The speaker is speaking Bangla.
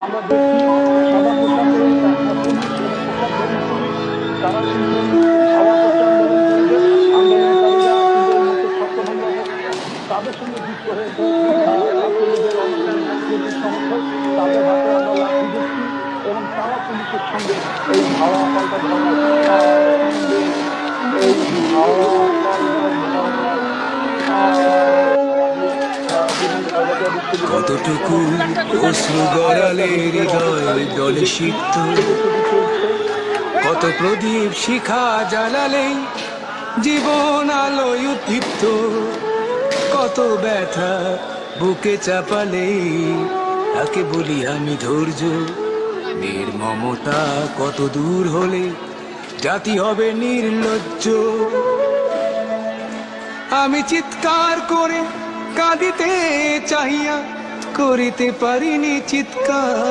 আমরা দেখছি সাদা পোশাকে পুলিশ এবং পোশাক ধরে পুলিশ তারা কিন্তু আওয়াজ হচ্ছে আন্দোলনকারীদের। আন্দোলনকারীরা কিন্তু এই মুহূর্তে ছত্রভঙ্গ করছে। তাদের সঙ্গে যুক্ত হয়েছে ছাত্রলীগের অনেক কর্মী সমর্থক। তাদের হাতে আমরা লাঠি দেখছি এবং তারা পুলিশের সঙ্গে এই ধাওয়া পাল্টা ধাওয়া এই ধাওয়া পাল্টা কতটুকু অশ্রু গড়ালে হৃদয় দলে সিক্ত, কত প্রদীপ শিখা জ্বালালে জীবন আলোয় উদ্দীপ্ত, কত ব্যথা বুকে চাপালে তাকে বলি আমি ধৈর্য। নির্মমতা কত দূর হলে জাতি হবে নির্লজ্জ। আমি চিৎকার করে কাঁদিতে চাহিয়া করিতে পারিনি চিৎকার।